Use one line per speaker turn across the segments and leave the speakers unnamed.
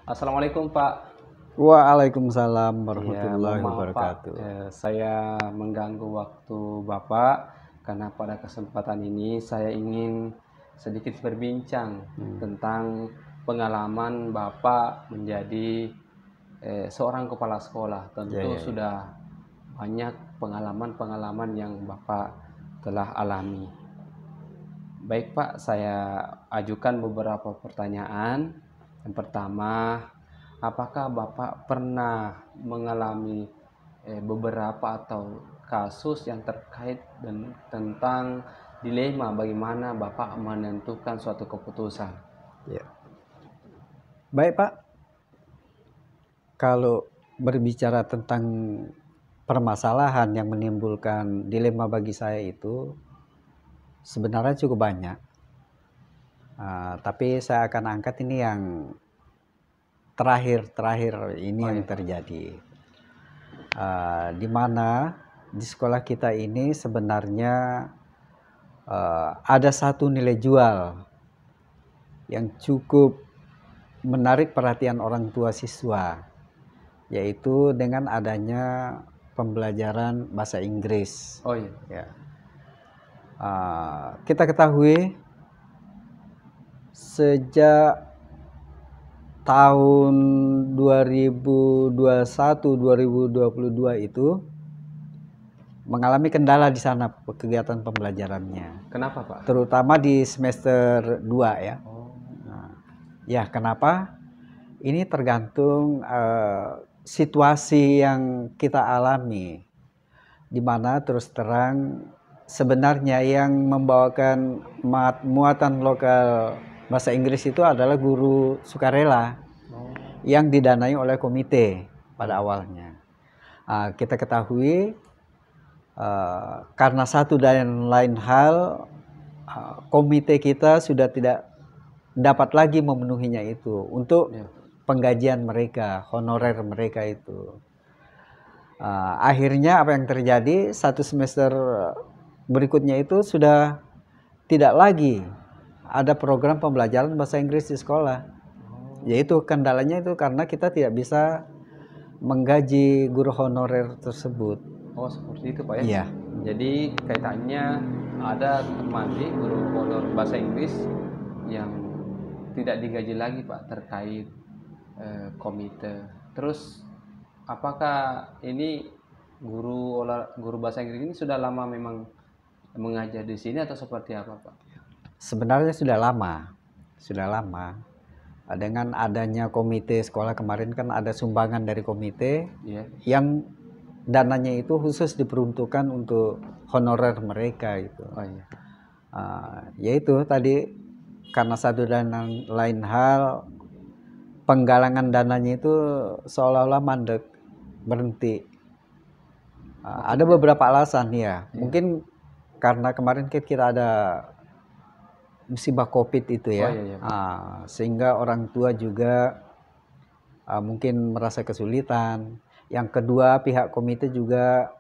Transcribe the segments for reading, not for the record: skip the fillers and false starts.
Assalamualaikum Pak.
Waalaikumsalam
Ya, mohon
warahmatullahi
maaf Pak,
wabarakatuh.
saya mengganggu waktu Bapak karena pada kesempatan ini saya ingin sedikit berbincang tentang pengalaman Bapak menjadi seorang kepala sekolah.
Ya,
Tentu
ya, ya.
sudah banyak pengalaman-pengalaman yang Bapak telah alami. Baik Pak, saya ajukan beberapa pertanyaan. Yang pertama, apakah Bapak pernah mengalami beberapa atau kasus yang terkait dan tentang dilema bagaimana Bapak menentukan suatu keputusan?
Ya. Baik Pak, kalau berbicara tentang permasalahan yang menimbulkan dilema bagi saya itu sebenarnya cukup banyak. Tapi saya akan angkat ini yang terakhir ini
Oh,
yang
iya.
terjadi. Di mana di sekolah kita ini sebenarnya ada satu nilai jual yang cukup menarik perhatian orang tua siswa, yaitu dengan adanya pembelajaran bahasa Inggris.
Oh iya.
Ya. Kita ketahui sejak tahun 2021-2022 itu mengalami kendala di sana kegiatan pembelajarannya.
Kenapa Pak?
Terutama di semester 2 ya.
Oh,
Ya, kenapa? Ini tergantung situasi yang kita alami, di mana terus terang sebenarnya yang membawakan muatan lokal bahasa Inggris itu adalah guru sukarela yang didanai oleh komite pada awalnya. Kita ketahui karena satu dan lain hal komite kita sudah tidak dapat lagi memenuhinya itu untuk
iya.
penggajian mereka, honorer mereka itu. Akhirnya apa yang terjadi, satu semester berikutnya itu sudah tidak lagi ada program pembelajaran bahasa Inggris di sekolah. Yaitu kendalanya itu karena kita tidak bisa menggaji guru honorer tersebut.
Oh, seperti itu Pak ya?
Iya.
Jadi kaitannya ada teman di guru honor bahasa Inggris yang tidak digaji lagi Pak terkait komite. Terus apakah ini guru bahasa Inggris ini sudah lama memang mengajar di sini atau seperti apa Pak?
Sebenarnya sudah lama. Dengan adanya komite sekolah kemarin kan ada sumbangan dari komite
Iya.
yang dananya itu khusus diperuntukkan untuk honorer mereka itu.
Oh iya.
Yaitu tadi karena satu dan lain hal penggalangan dananya itu seolah-olah mandek, berhenti. Ada beberapa alasan ya. Mungkin karena kemarin kita ada musibah COVID itu ya.
Oh, iya.
Sehingga orang tua juga mungkin merasa kesulitan. Yang kedua, pihak komite juga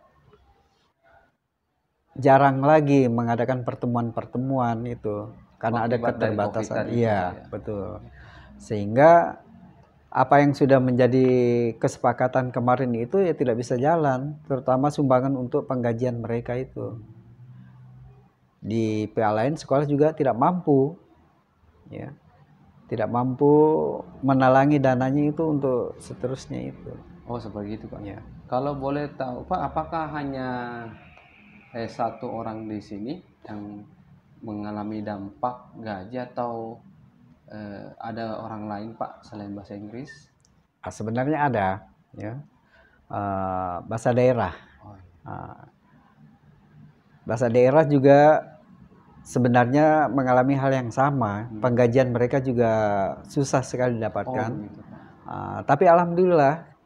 jarang lagi mengadakan pertemuan-pertemuan itu karena ada
Akibat dari
keterbatasan.
COVID tadi,
Iya,
Pak, ya.
betul. Sehingga apa yang sudah menjadi kesepakatan kemarin itu ya tidak bisa jalan, terutama sumbangan untuk penggajian mereka itu. Di pihak lain sekolah juga tidak mampu, ya, tidak mampu menalangi dananya itu untuk seterusnya itu.
Oh, seperti itu Pak.
Ya.
Kalau boleh tahu Pak, apakah hanya satu orang di sini yang mengalami dampak gaji atau ada orang lain Pak selain bahasa Inggris?
Sebenarnya ada, ya, bahasa daerah.
Oh, iya.
Bahasa daerah juga sebenarnya mengalami hal yang sama. Penggajian mereka juga susah sekali didapatkan.
Oh, begitu, Pak.
Tapi alhamdulillah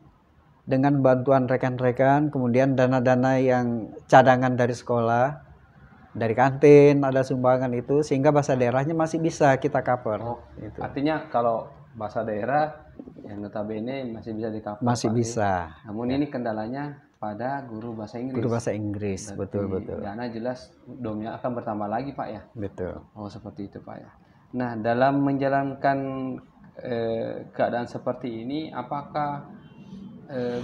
dengan bantuan rekan-rekan, kemudian dana-dana yang cadangan dari sekolah, dari kantin ada sumbangan itu, sehingga bahasa daerahnya masih bisa kita cover.
Oh,
gitu.
artinya kalau bahasa daerah yang notabene masih bisa di-cover
Masih
Pak,
bisa.
namun ini kendalanya pada guru bahasa Inggris.
Guru bahasa Inggris,
Berarti
betul.
dana jelas domnya akan bertambah lagi Pak ya.
Betul.
Oh, seperti itu Pak ya. Nah, dalam menjalankan keadaan seperti ini, apakah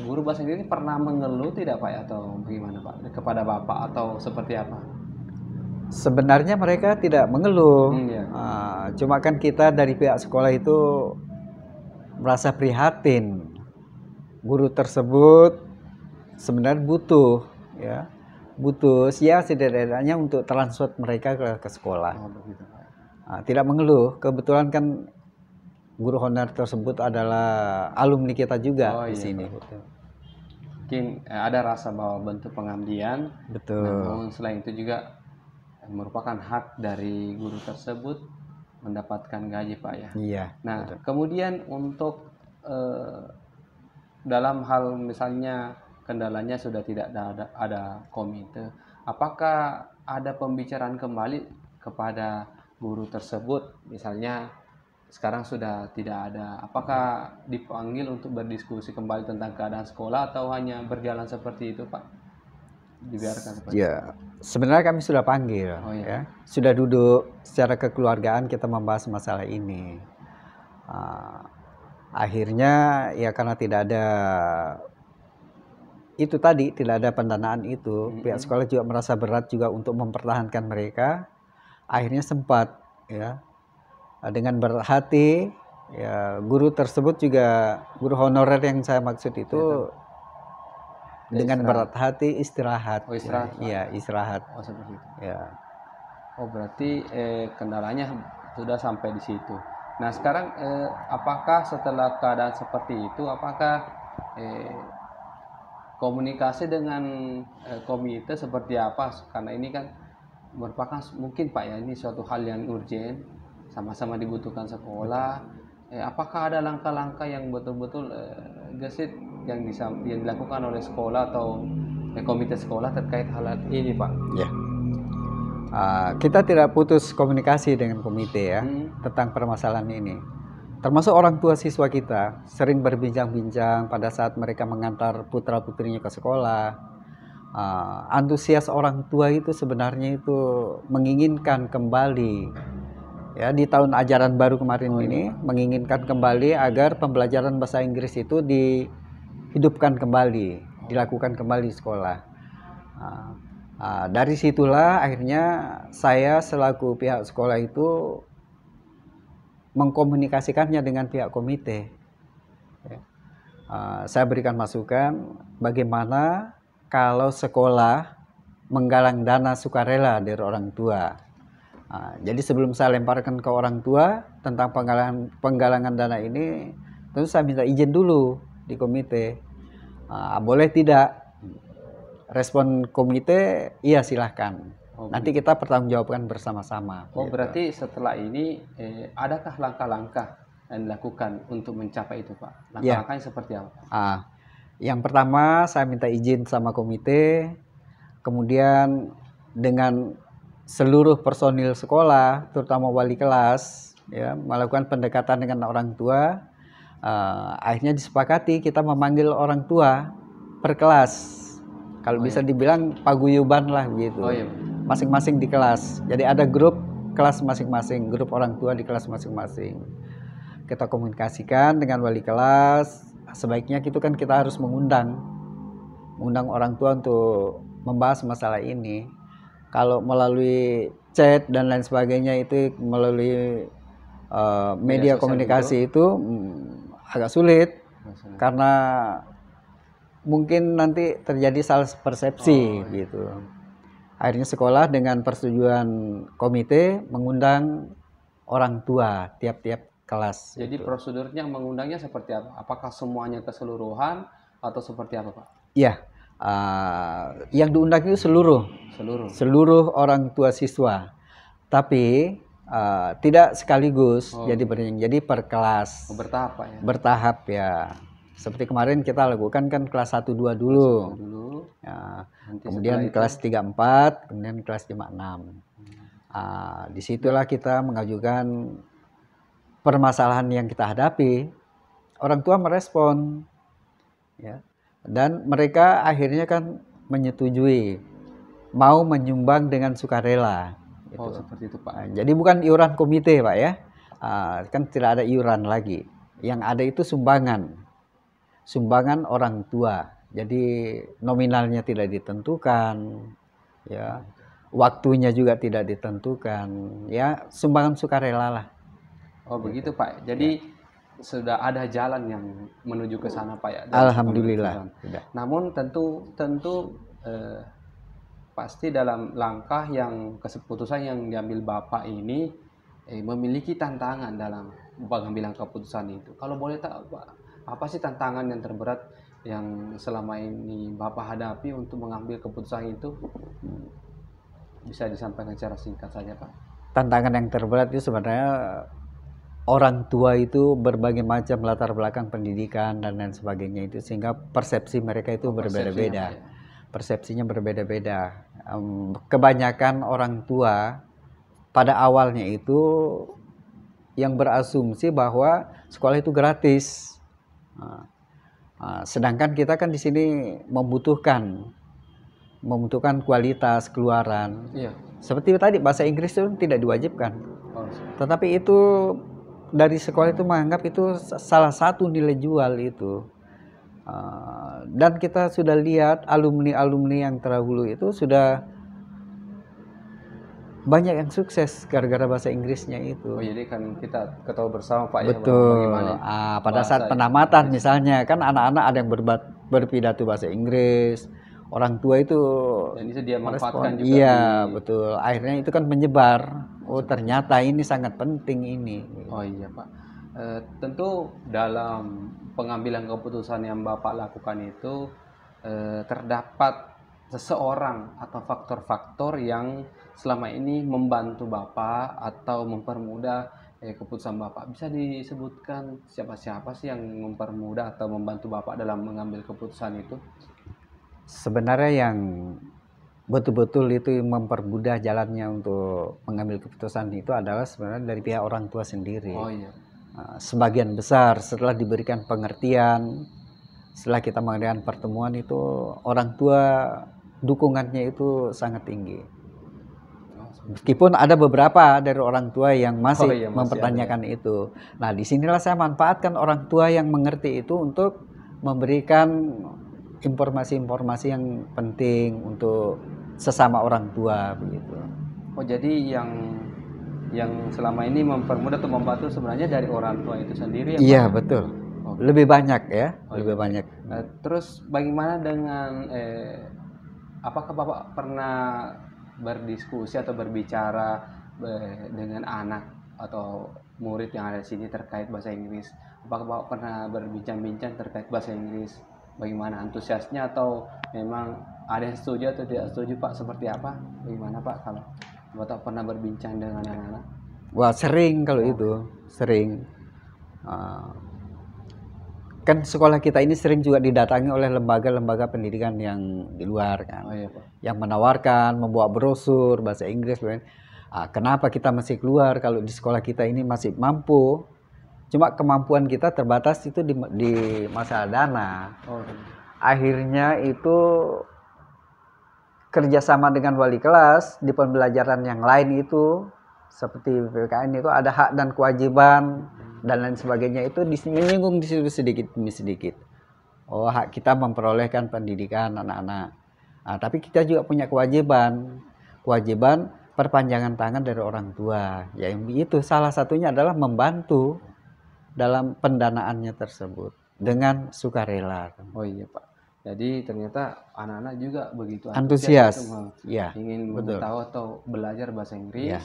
guru bahasa Inggris ini pernah mengeluh tidak Pak ya, atau bagaimana Pak kepada Bapak atau seperti apa?
Sebenarnya mereka tidak mengeluh,
Ya.
cuma kan kita dari pihak sekolah itu merasa prihatin. Guru tersebut sebenarnya butuh, ya, butuh setidaknya untuk transfer mereka ke sekolah.
Oh, begitu Pak.
Tidak mengeluh. Kebetulan kan guru honorer tersebut adalah alumni kita juga di
Iya,
sini.
Pak. Mungkin ada rasa bahwa bentuk pengabdian,
Betul.
namun selain itu juga merupakan hak dari guru tersebut mendapatkan gaji Pak ya.
Iya.
Nah,
betul.
kemudian untuk dalam hal misalnya kendalanya sudah tidak ada komite, apakah ada pembicaraan kembali kepada guru tersebut? Misalnya sekarang sudah tidak ada, apakah dipanggil untuk berdiskusi kembali tentang keadaan sekolah atau hanya berjalan seperti itu Pak? Dibiarkan seperti itu?
Ya, sebenarnya kami sudah panggil,
Oh, iya.
ya, sudah duduk secara kekeluargaan kita membahas masalah ini. Akhirnya ya karena tidak ada itu tadi, tidak ada pendanaan itu, pihak sekolah juga merasa berat juga untuk mempertahankan mereka. Akhirnya sempat, ya, dengan berat hati, ya, guru tersebut juga guru honorer yang saya maksud itu dengan berat hati istirahat.
Oh, istirahat, Pak.
Iya, istirahat.
Oh, seperti itu.
Ya.
Oh, berarti kendalanya sudah sampai di situ. Nah, sekarang apakah setelah keadaan seperti itu, apakah komunikasi dengan komite seperti apa? Karena ini kan merupakan mungkin Pak ya, ini suatu hal yang urgent, sama-sama dibutuhkan sekolah. Apakah ada langkah-langkah yang betul-betul gesit yang dilakukan oleh sekolah atau komite sekolah terkait hal ini Pak?
Ya. Kita tidak putus komunikasi dengan komite ya tentang permasalahan ini. Termasuk orang tua siswa kita sering berbincang-bincang pada saat mereka mengantar putra-putrinya ke sekolah. Antusias orang tua itu sebenarnya itu menginginkan kembali, ya, di tahun ajaran baru kemarin ini menginginkan kembali agar pembelajaran bahasa Inggris itu dihidupkan kembali, dilakukan kembali di sekolah. Dari situlah akhirnya saya selaku pihak sekolah itu mengkomunikasikannya dengan pihak komite. Saya berikan masukan bagaimana kalau sekolah menggalang dana sukarela dari orang tua. Jadi sebelum saya lemparkan ke orang tua tentang penggalangan dana ini, tentu saya minta izin dulu di komite. Boleh tidak? Respon komite, iya silahkan. Nanti kita pertanggungjawabkan bersama-sama.
Oh, berarti setelah ini adakah langkah-langkah yang dilakukan untuk mencapai itu Pak? Langkah-langkahnya seperti apa?
Yang pertama saya minta izin sama komite, kemudian dengan seluruh personil sekolah, terutama wali kelas, ya, melakukan pendekatan dengan orang tua. Akhirnya disepakati kita memanggil orang tua per kelas. Kalau bisa dibilang paguyuban lah gitu.
Oh, iya.
Masing-masing di kelas. Jadi ada grup kelas masing-masing, grup orang tua di kelas masing-masing. Kita komunikasikan dengan wali kelas. Sebaiknya itu kan kita harus mengundang orang tua untuk membahas masalah ini. Kalau melalui chat dan lain sebagainya itu melalui media komunikasi itu agak sulit karena mungkin nanti terjadi salah persepsi gitu. Akhirnya sekolah dengan persetujuan komite mengundang orang tua tiap-tiap kelas.
Jadi gitu. Prosedurnya mengundangnya seperti apa? Apakah semuanya keseluruhan atau seperti apa Pak?
Iya, yang diundang itu seluruh orang tua siswa. Tapi tidak sekaligus jadi per kelas.
Bertahap Pak ya?
Bertahap ya. Seperti kemarin kita lakukan kan kelas 1 2 dulu. Ya, kemudian kelas 3 4, kemudian kelas 5 6. Disitulah kita mengajukan permasalahan yang kita hadapi. Orang tua merespon, ya, dan mereka akhirnya kan menyetujui mau menyumbang dengan sukarela.
Gitu. Oh, seperti itu Pak.
Jadi bukan iuran komite Pak ya. kan tidak ada iuran lagi. Yang ada itu sumbangan orang tua. Jadi nominalnya tidak ditentukan, ya, waktunya juga tidak ditentukan, ya, sumbangan sukarela lah.
Oh begitu Pak. Jadi sudah ada jalan yang menuju ke sana Pak ya.
Alhamdulillah.
Namun tentu pasti dalam langkah yang keputusan yang diambil Bapak ini memiliki tantangan dalam pengambilan keputusan itu. Kalau boleh tahu Pak, apa sih tantangan yang terberat yang selama ini Bapak hadapi untuk mengambil keputusan itu? Bisa disampaikan secara singkat saja Pak.
Tantangan yang terberat itu sebenarnya orang tua itu berbagai macam latar belakang pendidikan dan lain sebagainya itu, sehingga persepsi mereka itu berbeda-beda. Persepsinya berbeda-beda. Kebanyakan orang tua pada awalnya itu yang berasumsi bahwa sekolah itu gratis. Sedangkan kita kan di sini membutuhkan kualitas keluaran.
Iya.
Seperti tadi bahasa Inggris itu tidak diwajibkan. Tetapi itu dari sekolah itu menganggap itu salah satu nilai jual itu. Dan kita sudah lihat alumni-alumni yang terdahulu itu sudah banyak yang sukses gara-gara bahasa Inggrisnya itu.
Oh jadi kan kita ketahui bersama Pak.
Betul.
Ya,
pada saat penamatan misalnya kan anak-anak ada yang berpidato bahasa Inggris, orang tua itu
dan itu dia manfaatkan juga.
Iya betul. Akhirnya itu kan menyebar. Oh ternyata ini sangat penting ini.
Oh iya Pak. Tentu dalam pengambilan keputusan yang Bapak lakukan itu terdapat seseorang atau faktor-faktor yang selama ini membantu Bapak atau mempermudah keputusan Bapak. Bisa disebutkan siapa-siapa sih yang mempermudah atau membantu Bapak dalam mengambil keputusan itu?
Sebenarnya yang betul-betul itu mempermudah jalannya untuk mengambil keputusan itu adalah sebenarnya dari pihak orang tua sendiri.
Oh iya.
Sebagian besar setelah diberikan pengertian, setelah kita mengadakan pertemuan itu orang tua dukungannya itu sangat tinggi. Meskipun ada beberapa dari orang tua yang masih mempertanyakan itu. Nah, disinilah saya manfaatkan orang tua yang mengerti itu untuk memberikan informasi-informasi yang penting untuk sesama orang tua begitu.
Oh, jadi yang selama ini mempermudah atau membantu sebenarnya dari orang tua itu sendiri ya Pak?
Iya, betul. Lebih banyak ya, lebih banyak.
Terus bagaimana dengan apakah Bapak pernah berdiskusi atau berbicara dengan anak atau murid yang ada di sini terkait bahasa Inggris? Apakah Bapak pernah berbincang-bincang terkait bahasa Inggris? Bagaimana antusiasnya atau memang ada yang setuju atau tidak setuju Pak? Seperti apa? Bagaimana Pak kalau Bapak pernah berbincang dengan anak-anak?
Wah sering kalau itu, sering. Kan sekolah kita ini sering juga didatangi oleh lembaga-lembaga pendidikan yang di luar kan,
oh, iya, Pak.
Yang menawarkan membawa brosur bahasa Inggris. Kenapa kita masih keluar kalau di sekolah kita ini masih mampu? Cuma kemampuan kita terbatas itu di masalah dana.
Oh.
Akhirnya itu kerjasama dengan wali kelas di pembelajaran yang lain itu seperti PPKN itu ada hak dan kewajiban dan lain sebagainya itu menyinggung di situ sedikit demi sedikit. Oh, hak kita memperolehkan pendidikan anak-anak. Tapi kita juga punya kewajiban perpanjangan tangan dari orang tua. Ya itu salah satunya adalah membantu dalam pendanaannya tersebut dengan sukarela.
Oh iya Pak. Jadi ternyata anak-anak juga begitu
antusias
ingin mengetahui atau belajar bahasa Inggris.
Ya.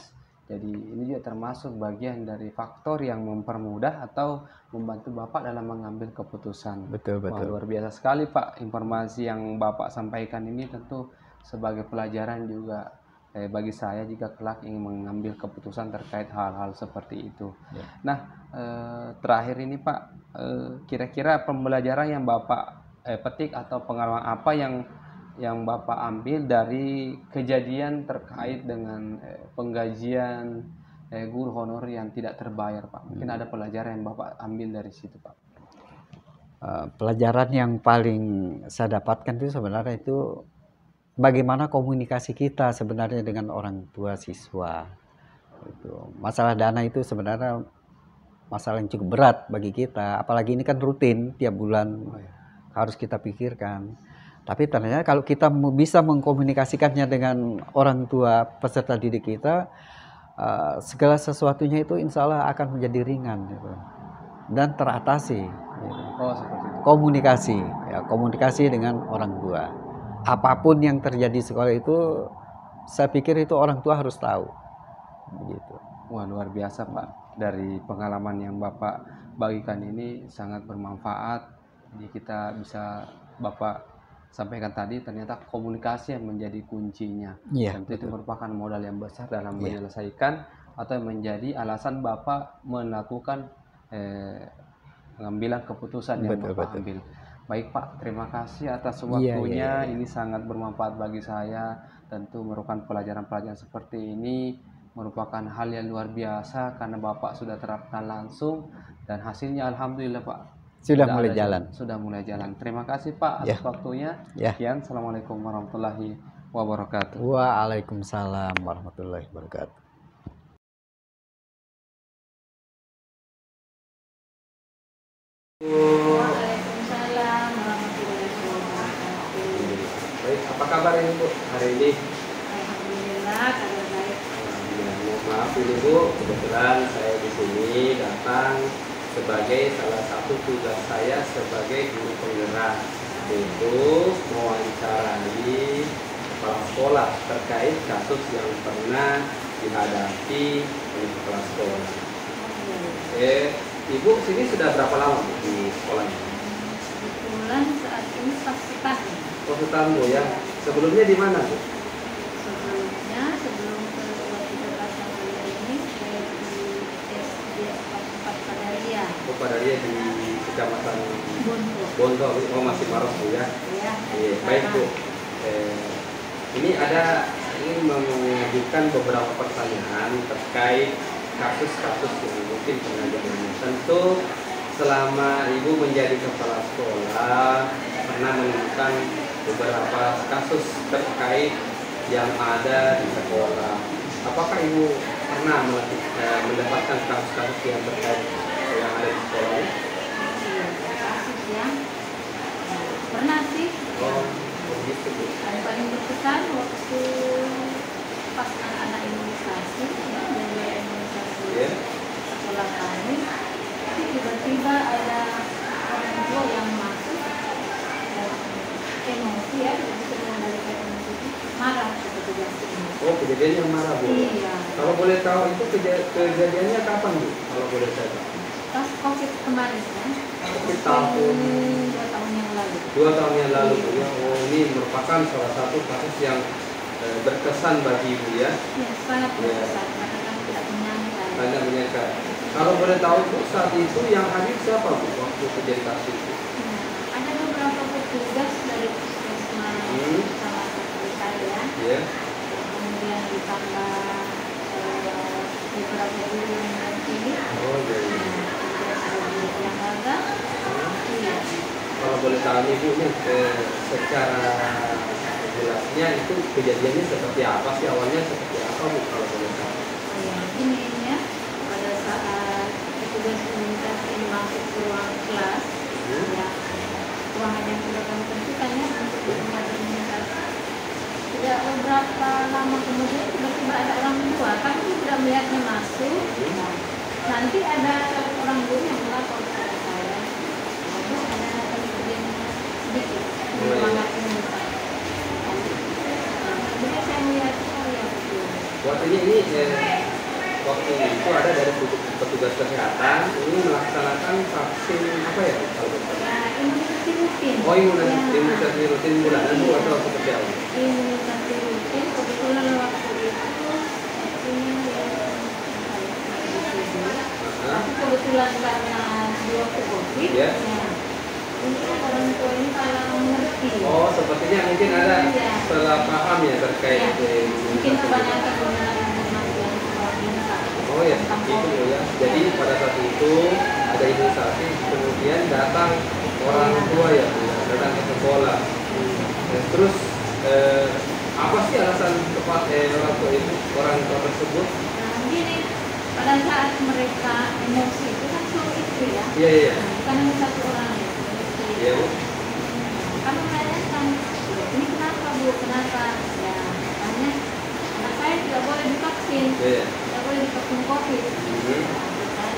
Jadi ini juga termasuk bagian dari faktor yang mempermudah atau membantu Bapak dalam mengambil keputusan.
Betul.
Wah, luar biasa sekali Pak. Informasi yang Bapak sampaikan ini tentu sebagai pelajaran juga bagi saya jika kelak ingin mengambil keputusan terkait hal-hal seperti itu. Ya. Nah, terakhir ini Pak, kira-kira pembelajaran yang Bapak petik atau pengalaman apa yang Bapak ambil dari kejadian terkait dengan penggajian guru honor yang tidak terbayar Pak? Mungkin ada pelajaran yang Bapak ambil dari situ Pak?
Pelajaran yang paling saya dapatkan itu sebenarnya itu bagaimana komunikasi kita sebenarnya dengan orang tua siswa. Itu masalah dana itu sebenarnya masalah yang cukup berat bagi kita. Apalagi ini kan rutin tiap bulan harus kita pikirkan. Tapi ternyata kalau kita bisa mengkomunikasikannya dengan orang tua peserta didik kita, segala sesuatunya itu insya Allah akan menjadi ringan gitu. Dan teratasi. Gitu.
Oh, seperti itu.
Komunikasi, ya, komunikasi dengan orang tua. Apapun yang terjadi di sekolah itu, saya pikir itu orang tua harus tahu. Begitu.
Wah, luar biasa Pak. Dari pengalaman yang Bapak bagikan ini sangat bermanfaat. Jadi kita bisa Bapak sampaikan tadi, ternyata komunikasi yang menjadi kuncinya.
Iya,
Tentu itu
betul.
merupakan modal yang besar dalam
Iya.
menyelesaikan atau menjadi alasan Bapak melakukan pengambilan keputusan yang
Betul,
Bapak
betul.
ambil. Baik Pak, terima kasih atas
Iya,
waktunya.
iya.
Ini sangat bermanfaat bagi saya. Tentu merupakan pelajaran-pelajaran seperti ini merupakan hal yang luar biasa karena Bapak sudah terapkan langsung dan hasilnya alhamdulillah Pak.
Sudah mulai jalan.
Sudah mulai jalan. Terima kasih Pak atas
Ya.
waktunya.
Ya.
Sekian. Assalamualaikum warahmatullahi wabarakatuh.
Waalaikumsalam warahmatullahi wabarakatuh.
Waalaikumsalam warahmatullahi wabarakatuh.
Baik, apa kabar Ibu hari ini?
Alhamdulillah kabar baik.
Ya, mohon maaf ini Bu, kebetulan saya di sini datang sebagai salah satu tugas saya sebagai guru penggerak, yaitu mewawancarai kepala sekolah terkait kasus yang pernah dihadapi oleh kepala sekolah. Ibu sini sudah berapa lama Bu, di sekolah ini?
Kebetulan saat ini pas setahun.
Oh, setahun Bu ya. Sebelumnya di mana Bu?
Sebelumnya sebelum ke waktu yang kuliah ini saya di SD 44 Padaria.
Oh, pada dia di kecamatan
Bonto.
Bonto. Oh, masih Maros Bu ya.
Ya.
Iya, baik Bu. Ini ingin mengajukan beberapa pertanyaan terkait kasus-kasus yang mungkin pernah dialami. Tentu selama Ibu menjadi kepala sekolah pernah menemukan beberapa kasus terkait yang ada di sekolah. Apakah Ibu pernah mendapatkan kasus-kasus yang terkait yang ada di sekolah ini?
Iya, kasus yang pernah sih.
Oh, begitu Bu.
Yang paling berkesan waktu pas anak-anak imunisasi, ya, dan imunisasi
Ya.
sekolah kami, itu tiba-tiba ada orang tua yang masuk emosi ya, bisa mengendalikan emosi, marah ke petugas ini.
Oh, kejadian yang marah Bu.
Iya.
Kalau boleh tahu itu kejadiannya kapan Bu? Kalau boleh saya tahu.
Pas COVID kemarin kan,
Covid tahun
2 tahun yang lalu.
2 tahun yang lalu Bu ya. Oh, ini merupakan salah satu kasus yang berkesan bagi Ibu ya.
Ya, sangat berkesan karena kami tidak menyangka.
Banyak menyangka. Kalau boleh tahu Bu, saat itu yang hadir siapa Bu waktu terjadi kasus itu?
Nah, ada beberapa petugas dari puskesmas sama seperti saya,
Ya.
kemudian ditambah beberapa guru yang dampingi.
Oh, jadi.
Kemudian ada guru yang magang. Iya.
Kalau boleh tahu nih Bu, nih, secara jelasnya itu kejadiannya seperti apa sih, awalnya seperti apa Bu kalau boleh tahu?
Ya, ini ya, pada saat petugas imunisasi ini masuk ke ruang kelas, ya, ruangan yang sudah kami tentukan ya untuk tempat imunisasi. Tidak beberapa lama kemudian tiba-tiba ada orang tua, kami tidak melihatnya masuk. Nah, nanti ada orang guru yang melapor kepada saya, bahwa ada kejadian sedikit di ruangan imunisasi. Kemudian saya melihat, oh ya betul.
Waktunya ini waktu itu ada dari petugas kesehatan ini melaksanakan vaksin apa ya kalau boleh tahu?
Nah, imunisasi rutin.
Oh,
Ya.
imunisasi rutin bulanan Bu atau seperti apa?
Imunisasi rutin kebetulan waktu itu punya yang tapi kebetulan karena di waktu COVID
Ya.
mungkin orang tua ini salah mengerti.
Oh, sepertinya mungkin ada
Iya.
salah paham ya terkait
Ya, mungkin
imunisasi.
kebanyakan menggunakan informasi yang kurang lengkap.
Oh ya,
Tentang
itu
COVID.
ya. Jadi pada saat itu ada imunisasi, kemudian datang orang tua ya, Bu, ya, datang ke sekolah. Terus apa sih alasan tepat orang tua tersebut?
Nah, gini, pada saat mereka emosi itu kan suami istri ya.
Iya, iya.
Nah, bukan hanya satu orang ya.
Iya, Bu.
Kami menanyakan, ini kenapa Bu? Kenapa? Ya, makanya anak saya tidak boleh divaksin,
Iya.
tidak boleh divaksin COVID.
Mhm.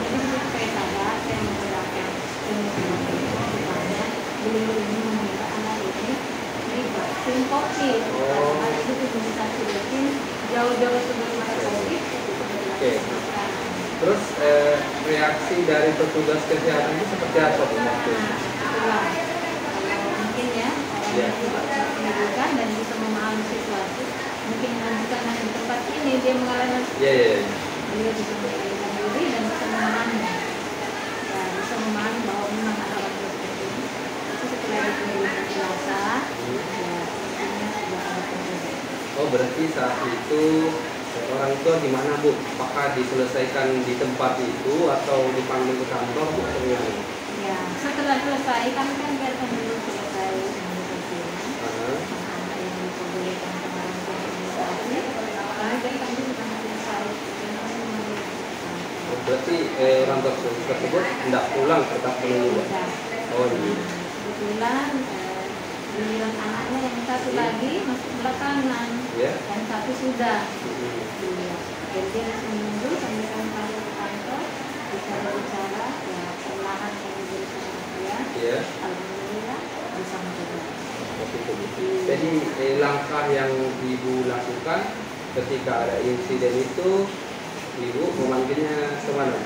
Jadi supaya sadar, saya menggunakan ilmu pengetahuan supaya beliau ini meminta anak ini divaksin COVID.
Oh.
Karena itu imunisasi rutin jauh-jauh sebelum ada COVID.
Oke. Terus reaksi dari petugas kesehatan itu seperti apa Bu?
Nah, itulah. Kalau mungkin ya orang
Iya.
yang tidak pendidikan dan bisa memahami situasi, mungkin bukan hanya di tempat ini dia mengalami,
Iya, iya.
dia bisa mengendalikan diri dan bisa memahami, ya bisa memahami bahwa memang ada orang tua seperti ini. Tapi setelah diberi penjelasan, ya pastinya sudah ada perbedaan.
Oh, berarti saat itu orang tua gimana Bu? Apakah diselesaikan di tempat itu atau dipanggil ke kantor Bu? Atau gimana?
Ya setelah selesai kami kan biarkan dulu selesai imunisasinya.
Aha.
Anak-anak yang diperbolehkan kemarin untuk imunisasi, kami biarkan dulu sampai selesai. Dan kami mengambil keputusan.
Oh, berarti orang tua tersebut tidak pulang, tetap menunggu.
Sudah.
Oh, iya.
Kebetulan giliran anaknya yang satu lagi masuk belakangan,
Ya.
yang satu sudah.
Mhm.
Iya. Jadi dia harus menunggu sampai kami panggil ke kantor, bicara-bicara, ya perlahan yang diberikan dia.
Iya.
Alhamdulillah bisa menjaga.
Seperti itu. Jadi langkah yang Ibu lakukan ketika ada insiden itu, Ibu memanggilnya kemana?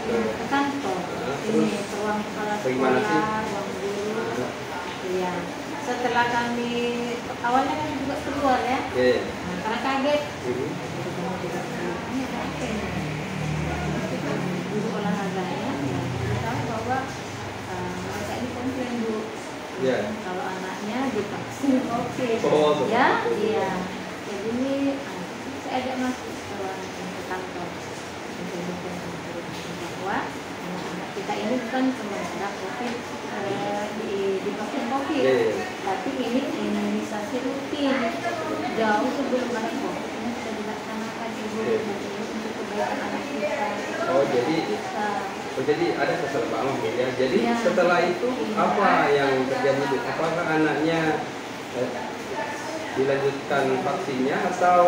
Ke kantor,
Nah,
ini
terus
ke ruang kepala
bagaimana sih?
sekolah, ruang guru. Iya. Setelah kami awalnya kan juga keluar ya,
Iya.
nah, karena kaget.
Mhm.
Ini ada apa ini? Itu guru olahraganya, ya kita tahu bahwa mereka ini komplain Bu.
Iya.
Kalau anaknya divaksin COVID.
Oh, seperti
Ya,
itu.
iya. Jadi ini saya ajak masuk ke ruangan ke kantor untuk menginformasikan bahwa anak-anak kita ini bukan sementara COVID divaksin COVID,
Iya, iya.
tapi ini imunisasi rutin jauh sebelum ada COVID. Ini sudah dilaksanakan Ibu
Iya.
untuk kebaikan anak kita.
Oh, jadi-
kita.
Oh, jadi ada kesalahpahaman Bu ya. Jadi
Iya.
setelah itu apa yang terjadi Bu? Apakah anaknya dilanjutkan vaksinnya atau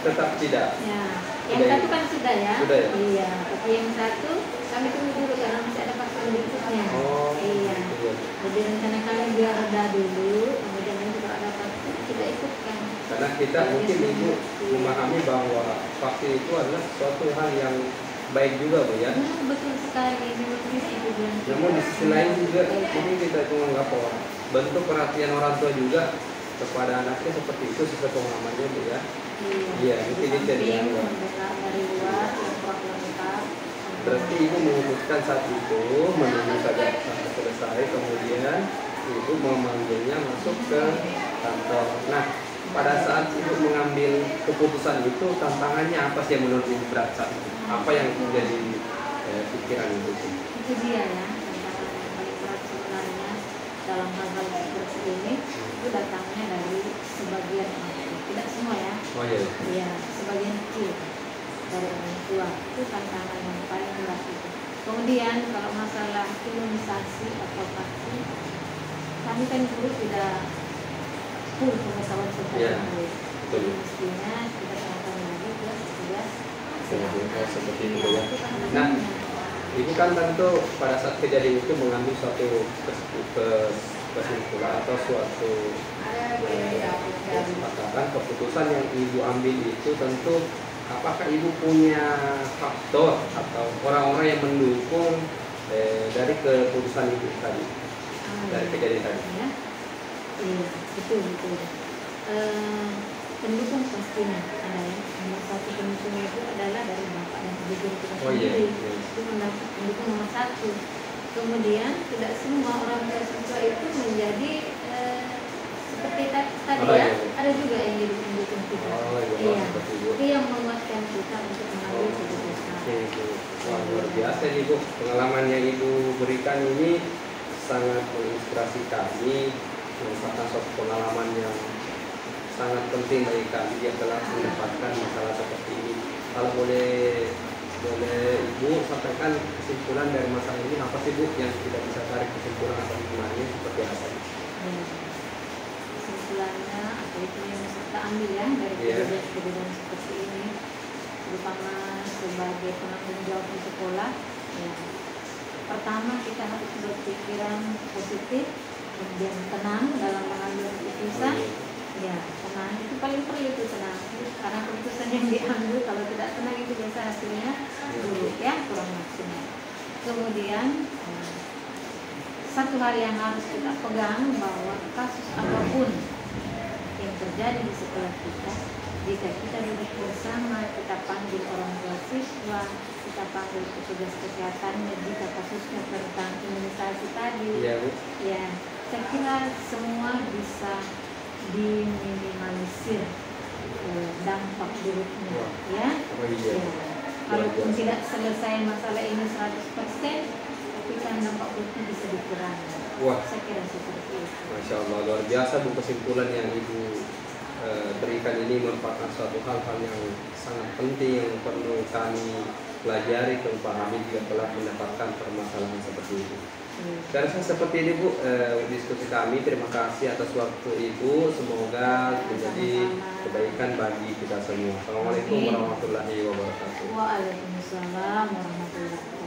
tetap tidak?
Ya, yang
Sudah
satu
ya?
kan sudah ya.
Sudah ya?
Iya, tapi yang satu kami tunggu dulu karena masih ada vaksin berikutnya.
Oh,
Iya.
iya.
Jadi rencana kami biar reda dulu, kemudian nanti kalau ada vaksin kita ikutkan.
Karena kita mungkin Ibu memahami bahwa vaksin itu adalah suatu hal yang baik juga Bu ya.
Betul sekali, memang bisa itu bilang.
Namun di sisi lain juga ini kita cuma nggak bahwa bentuk perhatian orang tua juga kepada anaknya seperti itu sesuai pemahamannya Bu ya. Iya, mungkin itu jadi yang
yang dari luar, yang kurang lengkap.
Berarti Ibu memutuskan saat itu menunggu saja sampai selesai, kemudian Ibu memanggilnya masuk ke kantor. Nah, pada saat Ibu mengambil keputusan itu tantangannya apa sih yang menurut Ibu berat saat itu? Apa yang menjadi pikiran Ibu sih?
Itu dia ya, tantangan yang paling berat sebenarnya dalam hal-hal seperti ini itu datangnya dari sebagian orang tua, tidak semua ya.
Oh iya.
Iya, sebagian kecil dari orang tua itu tantangan yang paling berat itu. Kemudian kalau masalah imunisasi atau vaksin, kami kan guru tidak full pengetahuan tentang
Iya,
itu.
betul.
Jadi mestinya kita serahkan lagi ke petugas kesehatan.
Oh, seperti itu
Iya,
ya.
itu tantangannya.
Nah, Ibu kan tentu pada saat kejadian itu mengambil suatu kesimpulan atau suatu kesepakatan keputusan yang Ibu ambil itu tentu apakah Ibu punya faktor atau orang-orang yang mendukung dari keputusan Ibu tadi, dari kejadian tadi?
Ya. Iya, betul betul. Pendukung pastinya ada ya. Nomor satu pendukungnya itu adalah dari bapak dan ibu guru kita
Oh, iya.
sendiri.
Iya.
Itu pendukung nomor satu. Kemudian tidak semua orang tua siswa itu menjadi seperti tadi
Oh,
ya.
iya.
Ada juga yang jadi pendukung kita.
Oh, iya.
Iya.
Seperti itu.
Itu yang menguatkan kita untuk mengambil keputusan.
Oke, oke. Wah, luar biasa nih Bu, pengalaman yang Ibu berikan ini sangat menginspirasi kami, merupakan suatu pengalaman yang sangat penting bagi kami yang telah mendapatkan masalah seperti ini. Kalau boleh Boleh Ibu sampaikan kesimpulan dari masalah ini apa sih Bu yang kita bisa tarik kesimpulan atau hikmahnya seperti apa?
Ya, kesimpulannya apa itu yang bisa kita ambil ya dari
Iya.
kejadian-kejadian seperti ini, terutama sebagai penanggung jawab di sekolah. Ya, pertama kita harus berpikiran positif, kemudian tenang dalam mengambil keputusan. Ya, tenang itu paling perlu, itu tenang, karena keputusan yang diambil kalau tidak tenang itu biasa hasilnya buruk ya, kurang maksimal. Kemudian satu hal yang harus kita pegang, bahwa kasus apapun yang terjadi di sekolah kita, jika kita duduk bersama, kita panggil orang tua siswa, kita panggil petugas kesehatannya, jika kasusnya tentang imunisasi tadi,
Iya Bu.
ya, saya kira semua bisa diminimalisir dampak buruknya, ya.
Oh iya.
Ya. Walaupun tidak selesai masalah ini 100%, tapi kan dampak buruknya bisa dikurangi.
Wah.
Saya kira seperti itu.
Masya Allah, luar biasa Bu, kesimpulan yang Ibu berikan ini merupakan suatu hal-hal yang sangat penting yang perlu kami pelajari dan pahami jika telah mendapatkan permasalahan seperti itu. Saya rasa seperti ini Bu diskusi kami. Terima kasih atas waktu Ibu, semoga menjadi kebaikan bagi kita semua. Assalamualaikum warahmatullahi wabarakatuh.
Waalaikumsalam warahmatullahi wabarakatuh.